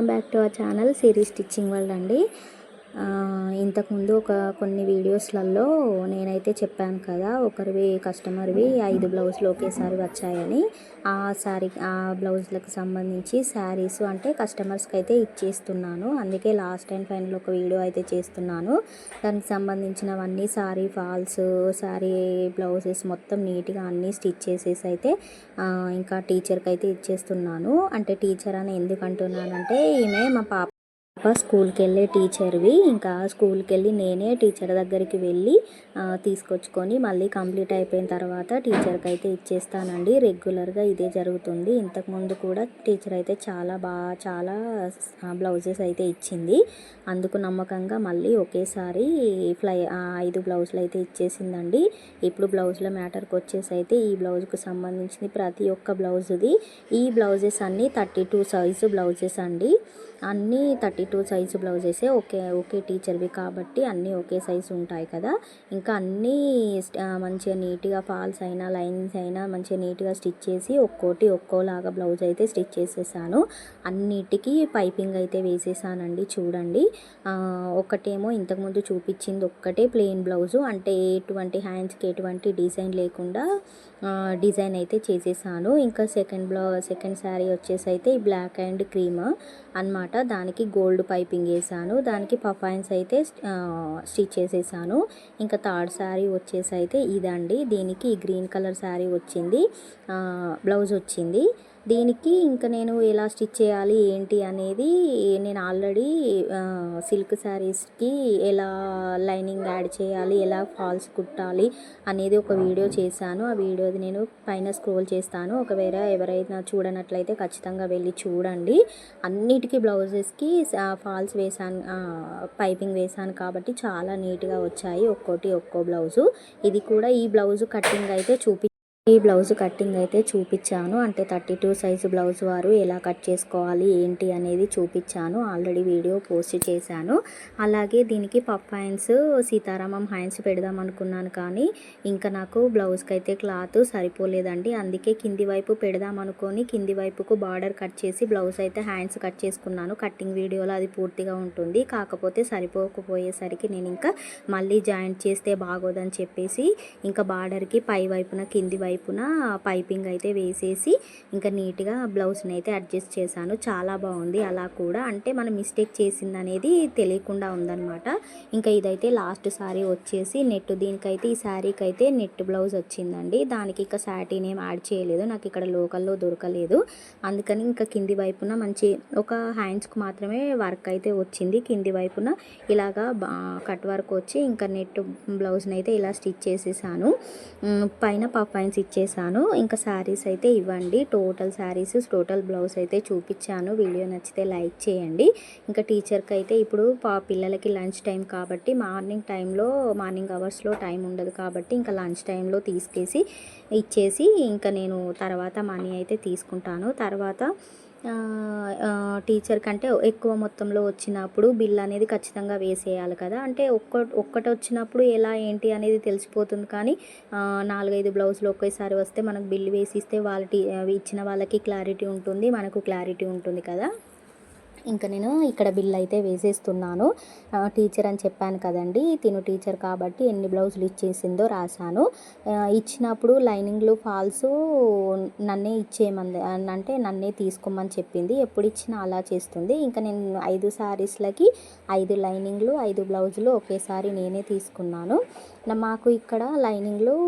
Welcome back to our channel Siri stitching world అండి. ఇంతకుముందు కొన్ని వీడియోస్లలో నేనైతే చెప్పాను కదా, ఒకరివి కస్టమర్వి 5 బ్లౌజులు ఒకేసారి వచ్చాయని. ఆ బ్లౌజులకు సంబంధించి శారీస్ అంటే కస్టమర్స్కి అయితే ఇచ్చేస్తున్నాను. అందుకే లాస్ట్ అండ్ ఫైనల్ ఒక వీడియో అయితే చేస్తున్నాను. దానికి సంబంధించినవన్నీ శారీ ఫాల్స్, శారీ బ్లౌజెస్ మొత్తం నీట్గా అన్నీ స్టిచ్ చేసేసి అయితే ఇంకా టీచర్కి అయితే ఇచ్చేస్తున్నాను. అంటే టీచర్ అని ఎందుకు అంటున్నానంటే, ఈమె మా పాప స్కూల్కి వెళ్ళే టీచర్వి. ఇంకా స్కూల్కి వెళ్ళి నేనే టీచర్ దగ్గరికి వెళ్ళి తీసుకొచ్చుకొని మళ్ళీ కంప్లీట్ అయిపోయిన తర్వాత టీచర్కి అయితే ఇచ్చేస్తానండి. రెగ్యులర్గా ఇదే జరుగుతుంది. ఇంతకుముందు కూడా టీచర్ అయితే చాలా బ్లౌజెస్ అయితే ఇచ్చింది. అందుకు నమ్మకంగా మళ్ళీ ఒకేసారి 5 బ్లౌజులు అయితే ఇచ్చేసిందండి. ఇప్పుడు బ్లౌజుల మ్యాటర్కి వచ్చేసి అయితే ఈ బ్లౌజ్కు సంబంధించింది ప్రతి ఒక్క బ్లౌజుది. ఈ బ్లౌజెస్ అన్నీ 32 సైజు బ్లౌజెస్ అండి. అన్నీ 32 సైజు బ్లౌజెసే. ఒకే టీచర్వి కాబట్టి అన్నీ ఒకే సైజు ఉంటాయి కదా. ఇంకా అన్నీ మంచిగా నీట్గా ఫాల్స్ అయినా లైన్స్ అయినా మంచిగా నీట్గా స్టిచ్ చేసి ఒక్కోలాగా బ్లౌజ్ అయితే స్టిచ్ చేసేసాను. అన్నిటికీ పైపింగ్ అయితే వేసేసానండి. చూడండి, ఒకటేమో ఇంతకుముందు చూపించింది ఒక్కటే ప్లెయిన్ బ్లౌజు, అంటే ఎటువంటి హ్యాండ్స్కి ఎటువంటి డిజైన్ లేకుండా డిజైన్ అయితే చేసేసాను. ఇంకా సెకండ్ శారీ వచ్చేసి అయితే ఈ బ్లాక్ అండ్ క్రీమ్ అన్నమాట. దానికి గోల్డ్ పైపింగ్ వేసాను, దానికి పఫైన్స్ అయితే స్టిచ్ చేసేసాను. ఇంకా థర్డ్ శారీ వచ్చేసి అయితే ఇదండి. దీనికి ఈ గ్రీన్ కలర్ శారీ వచ్చింది, బ్లౌజ్ వచ్చింది. దీనికి ఇంకా నేను ఎలా స్టిచ్ చేయాలి ఏంటి అనేది నేను ఆల్రెడీ సిల్క్ శారీస్కి ఎలా లైనింగ్ యాడ్ చేయాలి, ఎలా ఫాల్స్ కుట్టాలి అనేది ఒక వీడియో చేశాను. ఆ వీడియోది నేను పైన స్క్రోల్ చేస్తాను. ఒకవేళ ఎవరైనా చూడనట్లయితే ఖచ్చితంగా వెళ్ళి చూడండి. అన్నిటికీ బ్లౌజెస్కి ఫాల్స్ వేసాను, పైపింగ్ వేసాను కాబట్టి చాలా నీట్గా వచ్చాయి ఒక్కో బ్లౌజు. ఇది కూడా ఈ బ్లౌజు కటింగ్ అయితే చూపించాను. అంటే 32 సైజు బ్లౌజ్ వారు ఎలా కట్ చేసుకోవాలి ఏంటి అనేది చూపించాను. ఆల్రెడీ వీడియో పోస్ట్ చేశాను. అలాగే దీనికి పఫ్ హ్యాండ్స్, సీతారామం హ్యాండ్స్ పెడదాం అనుకున్నాను, కానీ ఇంకా నాకు బ్లౌజ్కి అయితే క్లాత్ సరిపోలేదండి. అందుకే కింది వైపు పెడదాం అనుకొని కింది వైపుకు బార్డర్ కట్ చేసి బ్లౌజ్ అయితే హ్యాండ్స్ కట్ చేసుకున్నాను. కటింగ్ వీడియోలో అది పూర్తిగా ఉంటుంది. కాకపోతే సరిపోకపోయేసరికి నేను ఇంకా మళ్ళీ జాయింట్ చేస్తే బాగోదని చెప్పేసి ఇంకా బార్డర్కి పై వైపున కింది వైపున పైపింగ్ అయితే వేసేసి ఇంకా నీట్గా బ్లౌజ్ని అయితే అడ్జస్ట్ చేశాను. చాలా బాగుంది అలా కూడా, అంటే మనం మిస్టేక్ చేసింది అనేది తెలియకుండా ఉందన్నమాట. ఇంకా ఇదైతే లాస్ట్ శారీ వచ్చేసి నెట్. దీనికైతే ఈ శారీకి అయితే నెట్ బ్లౌజ్ వచ్చిందండి. దానికి ఇంకా సాటిన్ ఏం యాడ్ చేయలేదు, నాకు ఇక్కడ లోకల్లో దొరకలేదు. అందుకని ఇంకా కింది వైపున మంచి ఒక హ్యాండ్స్కి మాత్రమే వర్క్ అయితే వచ్చింది. కింది వైపున ఇలాగా కట్ వర్క్ వచ్చి ఇంకా నెట్ బ్లౌజ్ని అయితే ఇలా స్టిచ్ చేసేసాను. పైన పఫైన్స్ ఇచ్చేసాను. ఇంకా శారీస్ అయితే ఇవ్వండి. టోటల్ బ్లౌజ్ అయితే చూపించాను. వీడియో నచ్చితే లైక్ చేయండి. ఇంకా టీచర్కి అయితే ఇప్పుడు పిల్లలకి లంచ్ టైం కాబట్టి మార్నింగ్ అవర్స్లో టైం ఉండదు కాబట్టి ఇంకా లంచ్ టైంలో ఇచ్చేసి ఇంకా నేను తర్వాత మనీ అయితే తీసుకుంటాను. తర్వాత టీచర్ కంటే ఎక్కువ మొత్తంలో వచ్చినప్పుడు బిల్ అనేది ఖచ్చితంగా వేసేయాలి కదా. అంటే ఒక్కటి వచ్చినప్పుడు ఎలా ఏంటి అనేది తెలిసిపోతుంది, కానీ 4-5 బ్లౌజులు ఒకేసారి వస్తే మనకు బిల్ వేసిస్తే ఇచ్చిన వాళ్ళకి క్లారిటీ ఉంటుంది, మనకు క్లారిటీ ఉంటుంది కదా. ఇంకా నేను ఇక్కడ బిల్ అయితే వేసేస్తున్నాను. టీచర్ అని చెప్పాను కదండి, తిను టీచర్ కాబట్టి ఎన్ని బ్లౌజులు ఇచ్చేసిందో రాశాను. ఇచ్చినప్పుడు లైనింగ్లు ఫాల్స్ నన్నే ఇచ్చేయమంది, అంటే నన్నే తీసుకోమని చెప్పింది. ఎప్పుడు ఇచ్చినా అలా చేస్తుంది. ఇంకా నేను 5 శారీస్లకి 5 లైనింగ్లు 5 బ్లౌజులు ఒకేసారి నేనే తీసుకున్నాను. మాకు ఇక్కడ లైనింగ్లు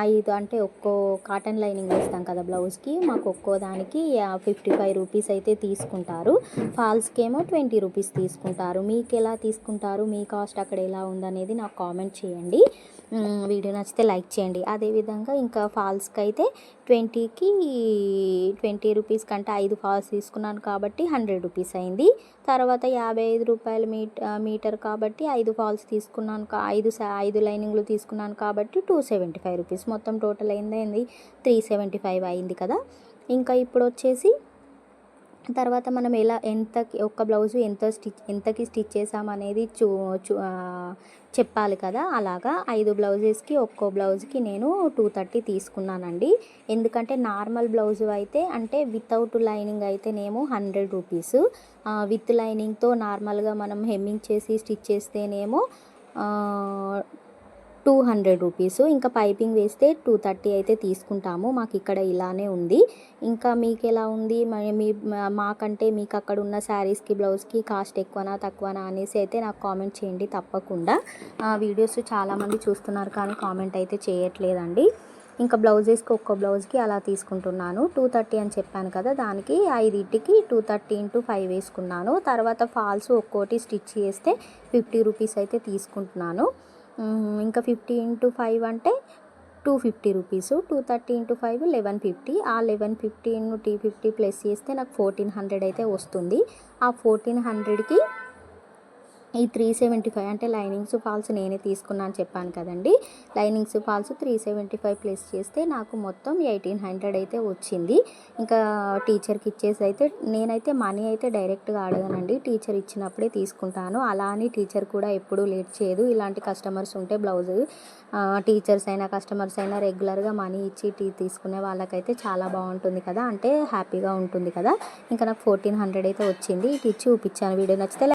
5, అంటే ఒక్కో కాటన్ లైనింగ్ వేస్తాం కదా బ్లౌజ్కి, మాకు ఒక్కో దానికి 55 రూపీస్ అయితే తీసుకుంటారు. ఫాల్స్కి ఏమో 20 రూపీస్ తీసుకుంటారు. మీకు ఎలా తీసుకుంటారు, మీ కాస్ట్ అక్కడ ఎలా ఉందనేది నాకు కామెంట్ చేయండి. వీడియో నచ్చితే లైక్ చేయండి. అదేవిధంగా ఇంకా ఫాల్స్కి అయితే 20 రూపీస్ కంటే 5 ఫాల్స్ తీసుకున్నాను కాబట్టి 100 రూపీస్ అయింది. తర్వాత 55 రూపాయలు మీటర్ కాబట్టి 5 ఫాల్స్ తీసుకున్నాను, 5 లైనింగ్లు తీసుకున్నాను కాబట్టి 275 రూపీస్. మొత్తం టోటల్ అయింది 375 అయింది కదా. ఇంకా ఇప్పుడు వచ్చేసి తర్వాత మనం ఎంతకి ఒక్క బ్లౌజు ఎంతకి స్టిచ్ చేసామనేది చెప్పాలి కదా. అలాగా 5 బ్లౌజెస్కి ఒక్కో బ్లౌజ్కి నేను 230 తీసుకున్నానండి. ఎందుకంటే నార్మల్ బ్లౌజు అయితే అంటే వితౌట్ లైనింగ్ అయితేనేమో 100 రూపీస్, విత్ లైనింగ్తో నార్మల్గా మనం హెమ్మింగ్ చేసి స్టిచ్ చేస్తేనేమో 200 రూపీస్. ఇంకా పైపింగ్ వేస్తే 230 అయితే తీసుకుంటాము. మాకు ఇక్కడ ఇలానే ఉంది. ఇంకా మీకు ఎలా ఉంది మాకంటే మీకు అక్కడ ఉన్న శారీస్కి బ్లౌజ్కి కాస్ట్ ఎక్కువనా తక్కువనా అనేసి అయితే నాకు కామెంట్ చేయండి తప్పకుండా. వీడియోస్ చాలామంది చూస్తున్నారు కానీ కామెంట్ అయితే చేయట్లేదండి. ఇంకా బ్లౌజెస్కి ఒక్కో బ్లౌజ్కి అలా తీసుకుంటున్నాను. 230 అని చెప్పాను కదా, దానికి 5టికి 230 × 5 వేసుకున్నాను. తర్వాత ఫాల్స్ ఒక్కోటి స్టిచ్ చేస్తే 50 రూపీస్ అయితే తీసుకుంటున్నాను. ఇంకా 50 × 5 అంటే 250 రూపీస్, 230 × 5 1150. ఆ 1150 T50 ప్లస్ చేస్తే నాకు 1400 అయితే వస్తుంది. ఆ 1400కి ఈ 375 అంటే లైనింగ్స్ ఫాల్స్ నేనే తీసుకున్నాను చెప్పాను కదండి. లైనింగ్స్ ఫాల్స్ 375 ప్లస్ చేస్తే నాకు మొత్తం 1800 అయితే వచ్చింది. ఇంకా టీచర్కి ఇచ్చేసి అయితే నేనైతే మనీ అయితే డైరెక్ట్గా అడగనండి, టీచర్ ఇచ్చినప్పుడే తీసుకుంటాను. అలా అని టీచర్ కూడా ఎప్పుడూ లేట్ చేయదు. ఇలాంటి కస్టమర్స్ ఉంటే బ్లౌజ్ టీచర్స్ అయినా కస్టమర్స్ అయినా రెగ్యులర్గా మనీ ఇచ్చి తీసుకునే వాళ్ళకైతే చాలా బాగుంటుంది కదా, అంటే హ్యాపీగా ఉంటుంది కదా. ఇంకా నాకు 1400 అయితే వచ్చింది. ఇటు ఇచ్చి చూపించాను. వీడియో నచ్చితే